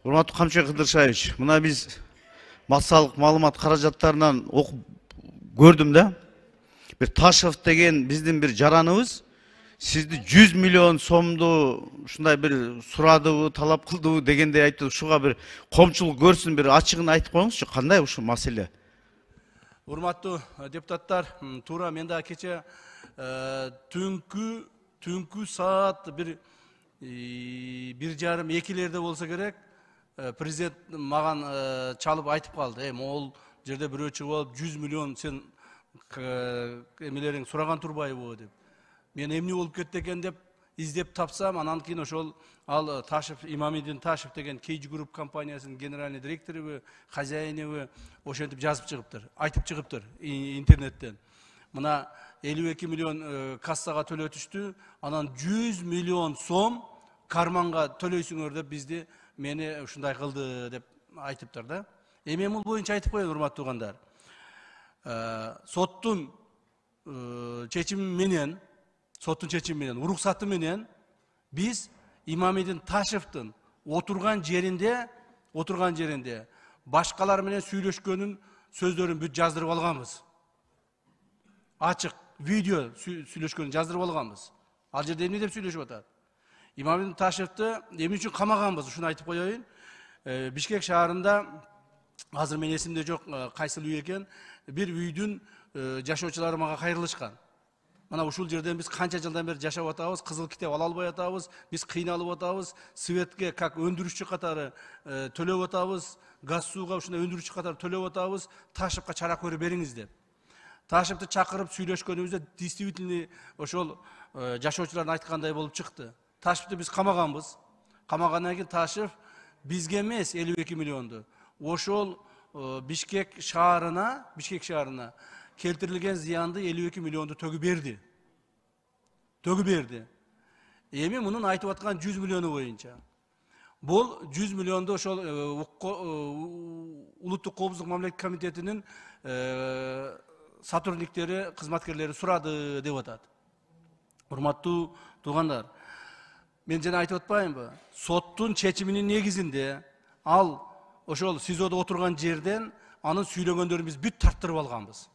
Урматтуу Камчыбек Кыдыршаевич, мына биз массалык маалымат каражаттарынан окуп көрдүм да. Бир Ташев деген биздин бир жараныбыз сизди 100 миллион сомду ушундай бир сурадыбы, талап кылдыбы дегендей айтты. Ушуга бир коомчулук көрсүн, бир ачыгын айтып коюңузчу, кандай ушул маселе? Урматтуу депутаттар, туура мен да кече түнкү саат 1:30-2 болсо керек, президент маган чалып айтып калды. Могул жерде бирөө чыгып алып 100 миллион сен эмелериң сураган турбайбы деп. Мен эмне болуп кетти экен деп издеп тапсам, анан кийин ошол ал Ташев, Имамидин Ташев деген Кейж Групп компаниясынын генеральный директору, хозяинову ошентип жазып чыгыптыр, айтып чыгыптыр интернеттен. Мына 52 миллион кассага төлөтүштү, анан 100 миллион сом карманга төлөйсүңөр деп бизди мени ушундай кылды деп айтыптыр да. Эми бул боюнча айтып коеюн, урматтуу угандар. Соттун чечими менен, уруксаты менен биз Имамидин Ташевдин отурган жеринде башкалар менен сүйлөшкөнүн сөздөрүн бүт жаздырып алганбыз. Ачык видео сүйлөшкөнүн жаздырып алганбыз. Ал жерде эмне деп сүйлөшүп атат? Имамидин Ташевди эмне үчүн камаганбыз, ушуну айтып коеюн. Бишкек шаарында, азыр мен эсимде жок кайсыл үй экен, бир үйдүн жашоочулары мага кайрылышкан. Мына ушул жерден биз канча жылдан бери жашап атабыз, кызыл китеп ала албай атабыз, биз кыйналып атабыз, светке как өндүрүшчү катары төлөп атабыз, газ сууга ушундай өндүрүшчү катары төлөп атабыз, Ташевка чара көрүп бериңиз деп. Ташевди чакырып сүйлөшкөнүбүздө действительно ошол жашоочулардын айткандай болуп чыкты. Ташевди биз камаганбыз. Камагандан кийин Ташев бизге эмес 52 миллионду, ошол Бишкек шаарына келтирилген зыянды 52 миллионду төгүп берди. Эми мунун айтып аткан 100 миллиону боюнча. Бул 100 миллионду ошол Улуттук коопсуздук мамлекеттик комитетинин сотрудниктери, кызматкерлери сурады деп атат. Урматтуу туугандар, мен жана айтып атпаймынбы? Соттун чечиминин негизинде ал ошол СИЗОдо отурган жерден анын сүйлөгөндөрүн биз бүт тарттырып алганбыз.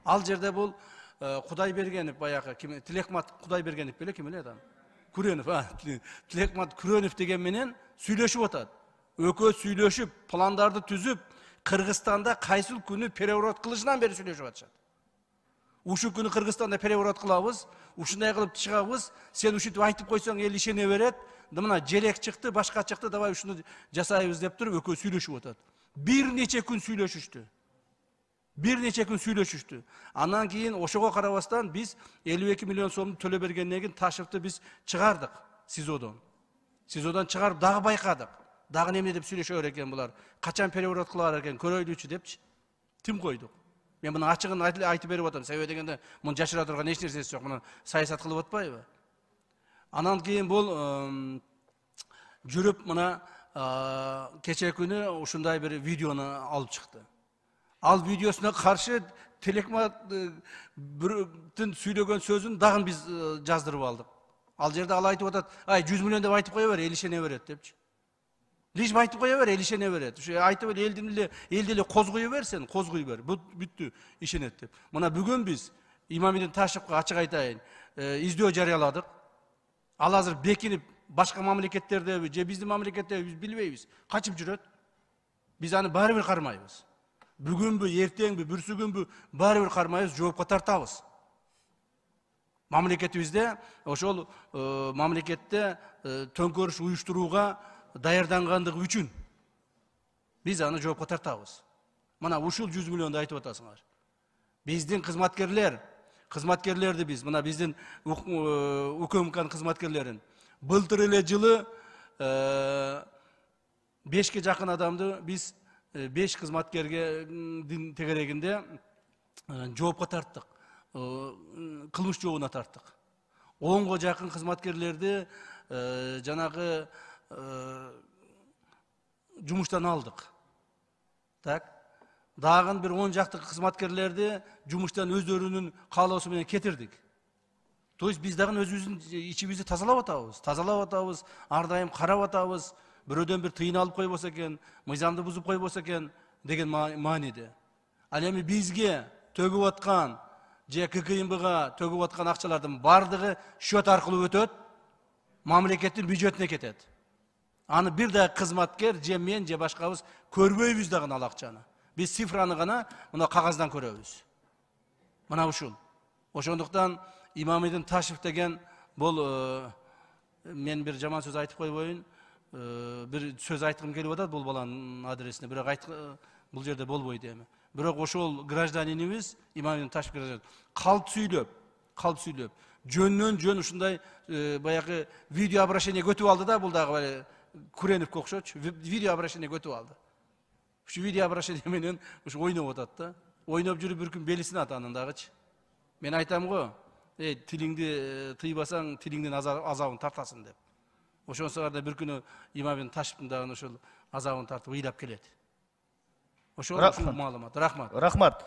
Ал жерде бул Кудайбергенов, баягы Тилекмат Кудайбергенов беле, ким эле адам? Күрөнов, Тилекмат Күрөнов деген менен сүйлөшүп атат. Экөө сүйлөшүп, пландарды түзүп, Кыргызстанда кайсыл күнү переворот кылышынан бери сүйлөшүп атышат. Ушул күнү Кыргызстанда переворот кылабыз, ушундай кылып чыгабыз, сен ушинтип айтып койсоң эл ишене берет. Мына желек чыкты, башка чыкты, давай ушуну жасайбыз деп туруп экөө сүйлөшүп атат. Бир нече күн сүйлөшүштү. Андан кийин ошого карабастан биз 52 миллион сомду төлөп бергенден кийин Ташевди биз чыгардык СИЗОдон. СИЗОдон чыгарып дагы байкадык. Дагы эмне деп сүйлөшөр экен булар? Качан переворот кылар экен, көрөйлүчү депчи. Тим койдук. Мен муну ачыгын айтып берип атам. Себеби дегенде муну жашыра турган эч нерсеси жок. Муну саясат кылып атпайбы? Анан кийин бул жүрүп мына кече күнү ушундай бир видеону алып чыкты. Ал видеосуна каршы Телекматтын сүйлөгөн сөзүн дагы биз жаздырып алдык. Ал жерде ал айтып атат, 100 миллион деп айтып кое бер, эл ишене берет депчи. Лишь айтып кое бер, эл ишене берет. Ушу айтып элди эле козгой берсен, козгой бер. Бүттү, ишенет деп. Мына бүгүн биз Имамидин Ташевка ачык айтайын, издөө жарыяладык. Ал азыр бекинип башка мамлекеттердеби, же биздин мамлекетте биз билбейбиз. Качып жүрөт. Биз аны баары бир кармайбыз. Бүгүнбү, эртеңби, бүрсүгүнбү баары бир кармайбыз, жоопко тартабыз. Мамлекетибизде ошол мамлекетте төңкөрүш уюштурууга даярдангандыгы үчүн биз аны жоопко тартабыз. Мына ушул 100 миллионду айтып атасыңар. Биздин кызматкерлерди биз, мына биздин УКМКнын кызматкерлерин былтыр эле жылы 5ке жакын адамды биз 5 кызматкерге тегерегинде жоопко тарттык. Кылмыш жообуна тарттык. 10га жакын кызматкерлерди жанагы жумуштан алдык. Так. Дагы бир 10 жакты кызматкерлерди жумуштан өздөрүнүн каалоосу менен кетирдик. То есть биз дагы өзүбүздүн ичибизди тазалап атабыз, ар дайым карап атабыз. бирөөдөн бир тыйын алып койбосо экен, мыйзамды бузуп койбосо экен деген мааниде. Ал эми бизге төгүп аткан же ККМБга төгүп аткан акчалардын бардыгы счет аркылуу өтөт, мамлекеттин бюджетине кетет. Аны бир да кызматкер же мен же башкабыз көрбөйбүз дагы ал акчаны. Биз цифраны гана мына кагаздан көрөбүз. Мына ушул. Ошондуктан Имамидин Ташев деген бул мен бир жаман сөз айтып койбойюн, бир сөз айткым келип атат бул баланын адресине, бирок бул жерде болбойт эми. Бирок ошол гражданинибиз Имамидин Ташев гражданин калп сүйлөп, жөндөн жөн ушундай баягы видео обращение көтүп алды да, бул дагы Куреновке окшочу видео обращение көтүп алды. Ушу видео обращение менен ушу ойноп атат да. Ойноп жүрүп бир күн белисин атанын дагычы. Мен айтам го, тилиңди тыйбасаң, тилиңдин азабын тартасың деп. Ошонсо да бир күнү Имамидин Ташевтин дагы ошол азабын тартып ыйлап келет. Ошол маалымат. Рахмат. Рахмат.